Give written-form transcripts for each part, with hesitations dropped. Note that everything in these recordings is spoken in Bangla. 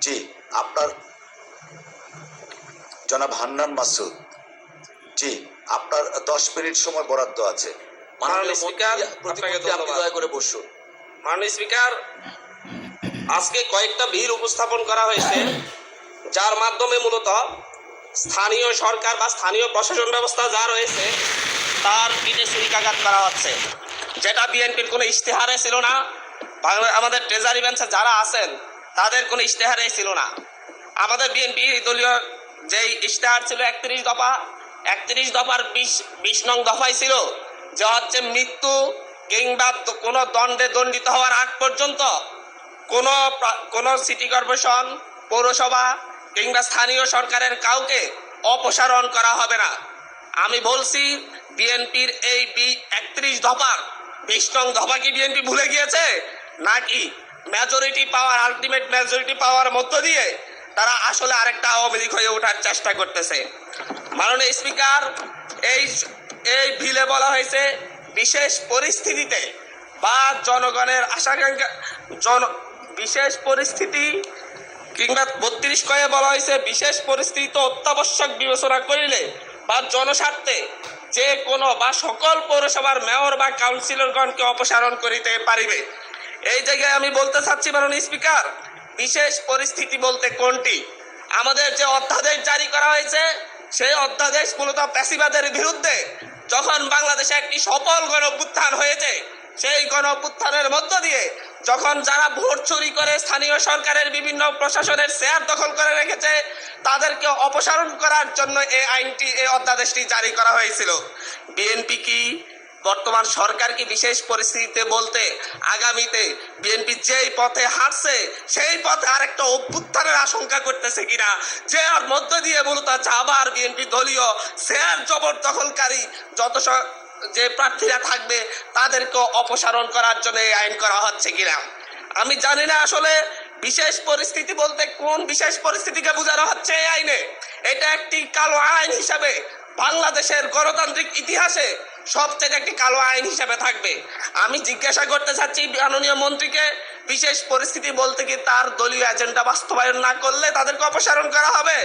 জি, আপনার জনাব হান্নান মাসুদ, জি আপনার 10 মিনিট সময় বরাদ্দ আছে। মাননীয় স্পিকার, আপনাকে ধন্যবাদ। দয়া করে বসুন। মাননীয় স্পিকার, আজকে কয়েকটা বিল উপস্থাপন করা হয়েছে যার মাধ্যমে মূলত স্থানীয় সরকার বা স্থানীয় প্রশাসন ব্যবস্থা যা রয়েছে তার পিঠে ছুরিকাঘাত করা হচ্ছে, যেটা বিএনপির কোনো ইশতেহারে ছিল না। আমাদের ট্রেজারি বেঞ্চে যারা আছেন তাদের কোনো ইশতেহারে ছিল না। আমাদের বিএনপি দলীয় যেই ইশতেহার ছিল 31 দফা, 31 দফার 20 নং দফায় ছিল যে হচ্ছে মৃত্যু কিংবা কোনো দণ্ডে দণ্ডিত হওয়ার আগ পর্যন্ত কোনো সিটি কর্পোরেশন, পৌরসভা কিংবা স্থানীয় সরকারের কাউকে অপসারণ করা হবে না। আমি বলছি, বিএনপির এই 31 দফার 20 নং দফা কি বিএনপি ভুলে গিয়েছে, নাকি মেজরিটি পাওয়ার, আলটিমেট মেজরিটি পাওয়ার মধ্য দিয়ে তারা আসলে আরেকটা আওয়ামী লীগ হয়ে ওঠার চেষ্টা করতেছে? মাননীয় স্পিকার, এই বিলে বলা হয়েছে বিশেষ পরিস্থিতিতে বা জনগণের আশাকাঙ্ক্ষা বিশেষ পরিস্থিতি কিংবা 32 কয়ে বলা হয়েছে বিশেষ পরিস্থিতি অত্যাবশ্যক বিবেচনা করিলে বা জনস্বার্থে যে কোনো বা সকল পৌরসভার মেয়র বা কাউন্সিলরগণকে অপসারণ করিতে পারিবে। এই জায়গায় আমি বলতে চাচ্ছি মাননীয় স্পিকার, বিশেষ পরিস্থিতি বলতে কোনটি? আমাদের যে অধ্যাদেশ জারি করা হয়েছে সেই অধ্যাদেশ মূলত ফ্যাসিবাদের বিরুদ্ধে যখন বাংলাদেশে একটি সফল গণঅভ্যুত্থান হয়েছে, সেই গণঅভ্যুত্থানের মধ্য দিয়ে যখন যারা ভোট চুরি করে স্থানীয় সরকারের বিভিন্ন প্রশাসনের চেয়ার দখল করে রেখেছে তাদেরকে অপসারণ করার জন্য এই আইনটি, এই অধ্যাদেশটি জারি করা হয়েছিল। বিএনপি কি বর্তমান সরকার কি বিশেষ পরিস্থিতিতে বলতে আগামীতে বিএনপি যেই পথে হাঁটছে সেই পথে আরেকটা অভ্যুত্থানের আশঙ্কা করতেছে কিনা, যে ওর মধ্য দিয়ে মূলত আবার বিএনপি দলীয় চেয়ার জবরদখলকারী যত যে প্রার্থীরা থাকবে তাদেরকে অপসারণ করার জন্য এই আইন করা হচ্ছে কিনা? আমি জানি না আসলে বিশেষ পরিস্থিতি বলতে কোন বিশেষ পরিস্থিতিকে বোঝানো হচ্ছে এই আইনে। এটা একটি কালো আইন হিসাবে বাংলাদেশের গণতান্ত্রিক ইতিহাসে সবচেয়ে একটি কালো আইন হিসাবে থাকবে। আমি জিজ্ঞাসা করতে চাচ্ছি মাননীয় মন্ত্রীকে, বিশেষ পরিস্থিতি বলতে কি তার দলীয় এজেন্ডা বাস্তবায়ন না করলে তাদেরকে অপসারণ করা হবে,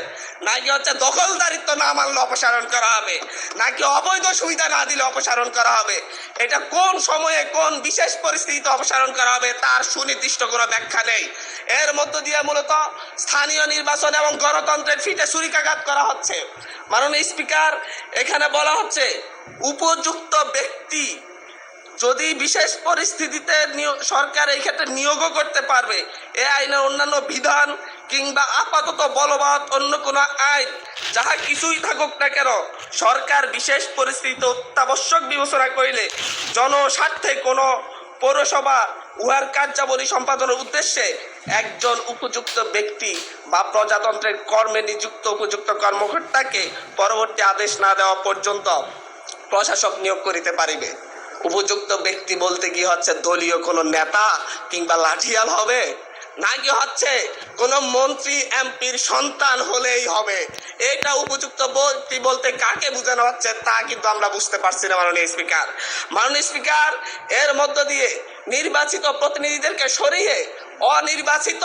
নাকি হচ্ছে দখলদারিত্ব না মানলে অপসারণ করা হবে, নাকি অবৈধ সুবিধা না দিলে অপসারণ করা হবে? এটা কোন সময়ে কোন বিশেষ পরিস্থিতিতে অপসারণ করা হবে তার সুনির্দিষ্ট কোনো ব্যাখ্যা নেই। এর মধ্য দিয়ে মূলত স্থানীয় নির্বাচন এবং গণতন্ত্রের ফিতে ছুরিকাঘাত করা হচ্ছে। মাননীয় স্পিকার, এখানে বলা হচ্ছে উপযুক্ত ব্যক্তি যদি বিশেষ পরিস্থিতিতে সরকার এই ক্ষেত্রে নিয়োগও করতে পারবে। এ আইনের অন্যান্য বিধান কিংবা আপাতত বলবৎ অন্য কোনো আইন যাহা কিছুই থাকুক না কেন, সরকার বিশেষ পরিস্থিতিতে অত্যাবশ্যক বিবেচনা করিলে জনস্বার্থে কোনো পৌরসভা উহার কার্যাবলী সম্পাদনের উদ্দেশ্যে একজন উপযুক্ত ব্যক্তি বা প্রজাতন্ত্রের কর্মে নিযুক্ত উপযুক্ত কর্মকর্তাকে পরবর্তী আদেশ না দেওয়া পর্যন্ত প্রশাসক নিয়োগ করিতে পারিবে। উপযুক্ত ব্যক্তি বলতে কি হচ্ছে দলীয় কোনো নেতা কিংবা লাঠিয়াল হবে, নাকি হচ্ছে কোনো মন্ত্রী এমপির সন্তান হলেই হবে? এটা উপযুক্ত ব্যক্তি বলতে কাকে বোঝানো হচ্ছে তা কিন্তু আমরা বুঝতে পারছি না মাননীয় স্পিকার। মাননীয় স্পিকার, এর মধ্য দিয়ে নির্বাচিত প্রতিনিধিদেরকে সরিয়ে অনির্বাচিত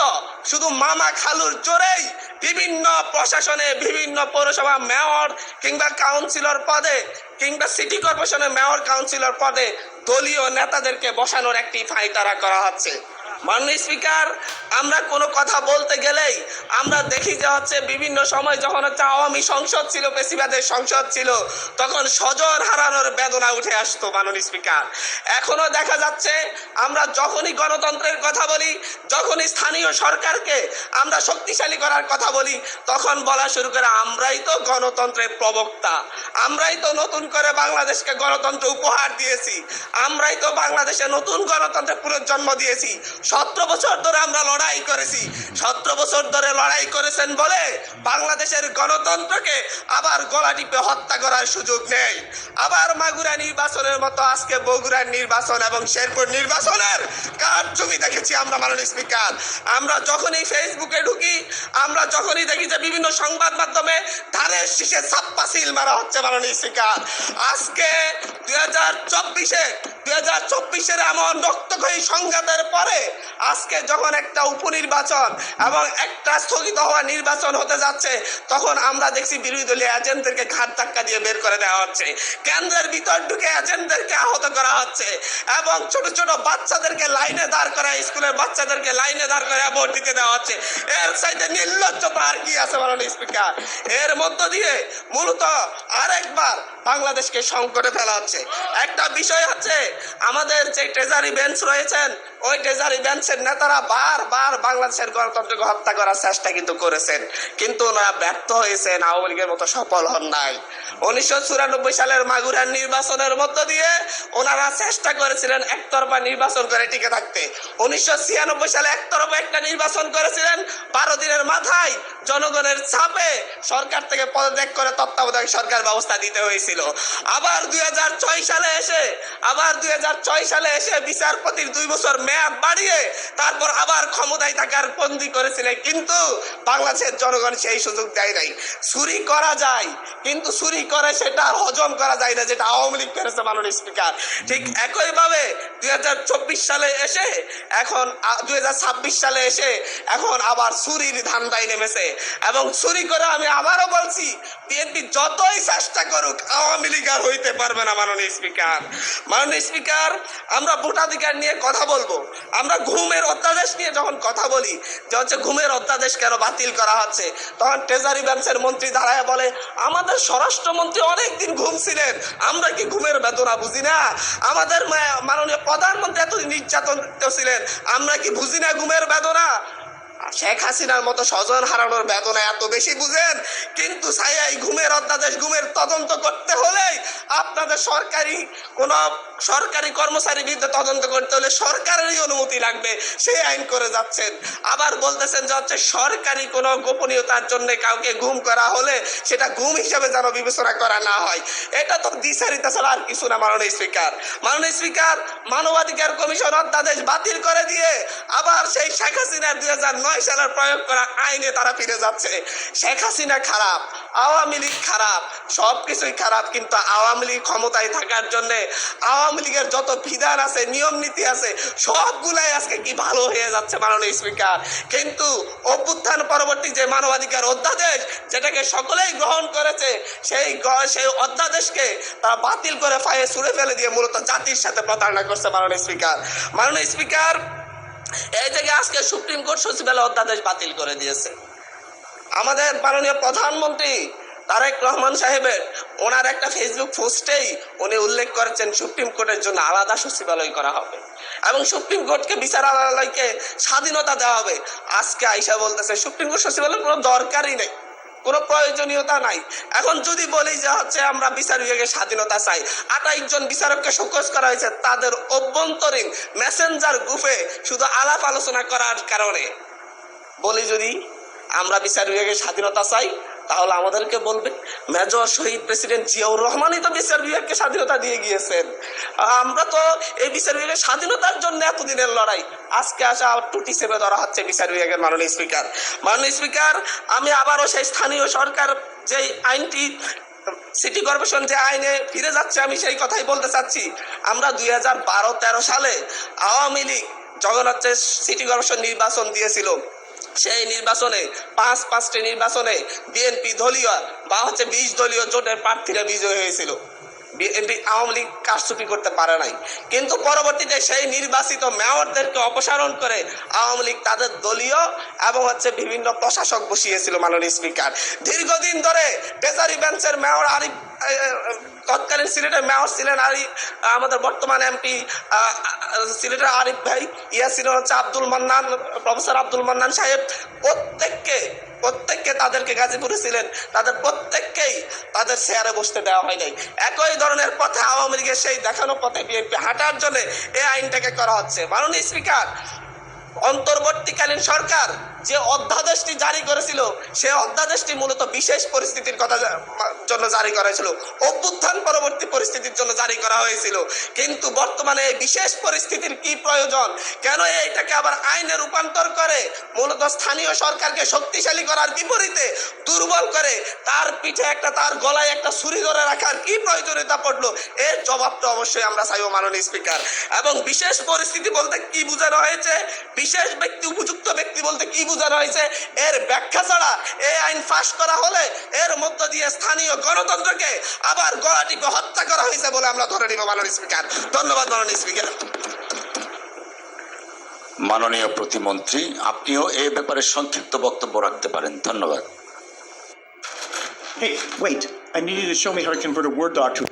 শুধু মামা খালুর জোরেই বিভিন্ন প্রশাসনে বিভিন্ন পৌরসভা মেয়র কিংবা কাউন্সিলর পদে কিংবা সিটি কর্পোরেশনের মেয়র কাউন্সিলর পদে দলীয় নেতাদেরকে বসানোর একটি ফাইতারা করা হচ্ছে। মাননীয় স্পিকার, আমরা কোনো কথা বলতে গেলেই আমরা দেখি যে হচ্ছে বিভিন্ন সময় যখন হচ্ছে আওয়ামী সংসদ ছিল, ফ্যাসিবাদের সংসদ ছিল, তখন স্বজন হারানোর বেদনা উঠে আসতো মাননীয় স্পিকার। এখনো দেখা যাচ্ছে আমরা যখনই গণতন্ত্রের কথা বলি, যখনই স্থানীয় সরকারকে আমরা শক্তিশালী করার কথা বলি, তখন বলা শুরু করে আমরাই তো গণতন্ত্রের প্রবক্তা, আমরাই তো নতুন করে বাংলাদেশকে গণতন্ত্র উপহার দিয়েছি, আমরাই তো বাংলাদেশে নতুন গণতন্ত্রের পুনর্জন্ম দিয়েছি। 17 বছর ধরে আমরা লড়াই করেছি। 17 বছর ধরে লড়াই করেছেন বলে বাংলাদেশের গণতন্ত্রকে আবার গলা টিপে হত্যা করার সুযোগ নেই। আবার মাগুরা নির্বাচনের মতো আজকে বগুড়ার নির্বাচন এবং শেরপুর নির্বাচনের কারচুপি দেখেছি আমরা মাননীয় স্পিকার। আমরা যখনই ফেসবুকে ঢুকি আমরা যখনই দেখি যে বিভিন্ন সংবাদ মাধ্যমে ধানের শীষে ছাপ্পা সিল মারা হচ্ছে মাননীয় স্পিকার, আজকে 2024-এর এমন রক্তক্ষয়ী সংঘাতের পরে আজকে যখন একটা উপনির্বাচন এবং একটা স্থগিত হওয়া নির্বাচন হতে যাচ্ছে, তখন আমরা দেখছি বিরোধী দলীয় এজেন্টদেরকে ঘাট ধাক্কা দিয়ে বের করে দেওয়া হচ্ছে, কেন্দ্রের ভিতর ঢুকে এজেন্টদেরকে আহত করা হচ্ছে এবং ছোট ছোট বাচ্চাদেরকে লাইনে দাঁড় করা, স্কুলের বাচ্চাদেরকে লাইনে দাঁড় করে ভোট দিতে দেওয়া হচ্ছে। এর চাইতে নির্লজ্জতা আর কি আছে মাননীয় স্পিকার? এর মধ্য দিয়ে মূলত আরেকবার বাংলাদেশকে সংকটে ফেলা হচ্ছে। একটা বিষয় হচ্ছে, আমাদের যে ট্রেজারি বেঞ্চ রয়েছেন, ওই ট্রেজারি বেঞ্চের নেতারা বারবার বাংলাদেশের গণতন্ত্রকে হত্যা করার চেষ্টা কিন্তু করেছেন, কিন্তু ওনারা ব্যর্থ হয়েছেন, আওয়ামী লীগের মতো সফল হন নাই। 1994 সালের মাগুরার নির্বাচনের মধ্য দিয়ে ওনারা চেষ্টা করেছিলেন একতরফা নির্বাচন করে টিকে থাকতে। 1996 সালে একতরফা একটা নির্বাচন করেছিলেন, 12 দিনের মাথায় জনগণের চাপে সরকার থেকে পদত্যাগ করে তত্ত্বাবধায়ক সরকার ব্যবস্থা দিতে হয়েছিল। আবার 2006 সালে এসে বিচারপতির 2 বছর মেয়াদ বাড়িয়ে তারপর আবার ক্ষমতায় থাকার বন্দী করেছিলেন, কিন্তু বাংলাদেশের জনগণ সেই সুযোগ দেয় নাই। চুরি করা যায়, কিন্তু চুরি করে সেটা হজম করা যায় না, যেটা আওয়ামী লীগ করেছে মাননীয় স্পিকার। ঠিক একইভাবে 2024 সালে এসে এখন 2026 সালে এসে এখন আবার চুরির ধান্দায় নেমেছে। এবং চুরি করে আমি আবারও বলছি, বিএনপি যতই চেষ্টা করুক আওয়ামী লীগ আর হইতে পারবে না মাননীয় স্পিকার। মাননীয় স্পিকার, আমরা ভোটাধিকার নিয়ে কথা বলবো, আমরা ঘুমের অধ্যাদেশ নিয়ে যখন কথা বলি যে হচ্ছে ঘুমের অধ্যাদেশ কেন বাতিল করা হচ্ছে, তখন ট্রেজারি বেঞ্চের মন্ত্রী দাঁড়ায় বলে আমাদের স্বরাষ্ট্রমন্ত্রী অনেকদিন ঘুমছিলেন, আমরা কি ঘুমের বেদনা বুঝি না? আমাদের মাননীয় প্রধানমন্ত্রী এতদিন নির্যাতন ছিলেন, আমরা কি বুঝি না ঘুমের বেদনা? শেখ হাসিনার মতো স্বজন হারানোর বেদনা এত বেশি বুঝেন, কিন্তু এই ঘুমের অধ্যাদেশ, ঘুমের তদন্ত করতে হলে আপনাদের সরকারি কর্মচারীর বিরুদ্ধে তদন্ত করতে হলে সরকারেরই অনুমতি লাগবে, সেই আইন করে যাচ্ছেন। আবার বলতেছেন যে হচ্ছে সরকারি কোনো গোপনীয়তার জন্য কাউকে গুম করা হলে সেটা গুম হিসেবে যেন বিবেচনা করা না হয়। এটা তো দ্বিচারিতা ছাড়া আর কিছু না মাননীয় স্পিকার। মাননীয় স্পিকার, মানবাধিকার কমিশন অধ্যাদেশ বাতিল করে দিয়ে আবার সেই শেখ হাসিনার 2009 সালের প্রয়োগ করা আইনে তারা ফিরে যাচ্ছে। শেখ হাসিনা খারাপ, আওয়ামী লীগ খারাপ, সবকিছুই খারাপ, কিন্তু আওয়ামী লীগ ক্ষমতায় থাকার জন্য আওয়ামী লীগের যত বিধান আছে, নিয়ম নীতি আছে, সবগুলাই আজকে কি ভালো হয়ে যাচ্ছে মাননীয় স্পিকার। কিন্তু অভ্যুত্থান পরবর্তী যে মানবাধিকার অধ্যাদেশ, যেটাকে সকলেই গ্রহণ করেছে, সেই অধ্যাদেশকে তারা বাতিল করে ফায়ে ছুঁড়ে ফেলে দিয়ে মূলত জাতির সাথে প্রতারণা করছে মাননীয় স্পিকার। মাননীয় স্পিকার, এই থেকে আজকে সুপ্রিম কোর্ট সচিবালয় অধ্যাদেশ বাতিল করে দিয়েছে। আমাদের মাননীয় প্রধানমন্ত্রী তারেক রহমান সাহেবের ওনার একটা ফেসবুক পোস্টেই উনি উল্লেখ করেছেন সুপ্রিম কোর্টের জন্য আলাদা সচিবালয় করা হবে এবং সুপ্রিম কোর্টকে বিচারালয়কে স্বাধীনতা দেওয়া হবে। আজকে আইসা বলতেছে সুপ্রিম কোর্ট সচিবালয়ের কোনো দরকারই নেই, কোনো প্রয়োজনীয়তা নাই। এখন যদি বলি যে হচ্ছে আমরা বিচার বিভাগের স্বাধীনতা চাই, 28 জন বিচারককে শোকজ করা হয়েছে তাদের অভ্যন্তরীণ মেসেঞ্জার গ্রুপে শুধু আলাপ আলোচনা করার কারণে। বলি যদি আমরা বিচার বিভাগের স্বাধীনতা চাই, তাহলে আমাদেরকে বলবে মেজর শহীদ প্রেসিডেন্ট জিয়াউর রহমানই তো বিচার বিভাগকে স্বাধীনতা দিয়ে গিয়েছেন। আমরা তো এই বিচার বিভাগের স্বাধীনতার জন্য এতদিনের লড়াই, আজকে আসা টুটি চেপে ধরা হচ্ছে বিচার বিভাগের। মাননীয় স্পিকার, আমি আবারও সেই স্থানীয় সরকার যে আইনটি, সিটি কর্পোরেশন যে আইনে ফিরে যাচ্ছে, আমি সেই কথাই বলতে চাচ্ছি। আমরা 2012-13 সালে আওয়ামী লীগ যখন হচ্ছে সিটি কর্পোরেশন নির্বাচন দিয়েছিল, সেই নির্বাচনে 5টি নির্বাচনে বিএনপি দলীয় বা হচ্ছে 20 দলীয় জোটের প্রার্থীরা বিজয়ী হয়েছিল। বিএনপি আওয়ামী লীগ কারচুপি করতে পারে নাই, কিন্তু পরবর্তীতে সেই নির্বাচিত মেয়রদেরকে অপসারণ করে আওয়ামী লীগ তাদের দলীয় এবং হচ্ছে বিভিন্ন প্রশাসক বসিয়েছিল। মাননীয় স্পিকার, দীর্ঘদিন ধরে ট্রেজারি বেঞ্চের মেয়র আরিফ, তৎকালীন সিলেটের মেয়র ছিলেন আরিফ, আমাদের বর্তমান এমপি সিলেটের আরিফ ভাই, ছিলেন হচ্ছে আব্দুল মান্নান, প্রফেসর আব্দুল মান্নান সাহেব, প্রত্যেককে তাদেরকে গাজীপুরে ছিলেন, তাদের প্রত্যেককেই তাদের চেয়ারে বসতে দেওয়া হয় নাই। একই ধরনের পথে আওয়ামী লীগের সেই দেখানো পথে বিএনপি হাঁটার জন্য এই আইনটাকে করা হচ্ছে। মাননীয় স্পিকার, অন্তর্বর্তীকালীন সরকার যে অধ্যাদেশটি জারি করেছিল সে অধ্যাদেশটি মূলত বিশেষ পরিস্থিতির কথা জন্য জারি করা হয়েছিল, অভ্যুত্থান পরবর্তী পরিস্থিতির জন্য জারি করা হয়েছিল। কিন্তু বর্তমানে এই বিশেষ পরিস্থিতির কি প্রয়োজন, কেন এইটাকে আবার আইনে রূপান্তর করে মূলত স্থানীয় সরকারকে শক্তিশালী করার বিপরীতে দুর্বল করে তার পিঠে একটা, তার গলায় একটা ছুরি ধরে রাখার কি প্রয়োজনীয়তা পড়লো? এর জবাবটা অবশ্যই আমরা চাইব মাননীয় স্পিকার। এবং বিশেষ পরিস্থিতি বলতে কি বোঝানো হয়েছে, বিশেষ ব্যক্তি, উপযুক্ত ব্যক্তি বলতে কি বোঝানো হয়েছে, এর ব্যাখ্যা ছাড়া এই আইন পাশ করা হলে এর মধ্য দিয়ে স্থানীয় গণতন্ত্রকে আবার গলা টিপে হত্যা করা হয়েছে বলে আমরা ধরে নিব মাননীয় স্পিকার। ধন্যবাদ মাননীয় স্পিকার। মাননীয় প্রতিমন্ত্রী, আপনিও এই ব্যাপারে সংক্ষিপ্ত বক্তব্য রাখতে পারেন। ধন্যবাদ। Hey, wait. I need you to show me how to convert a Word doc to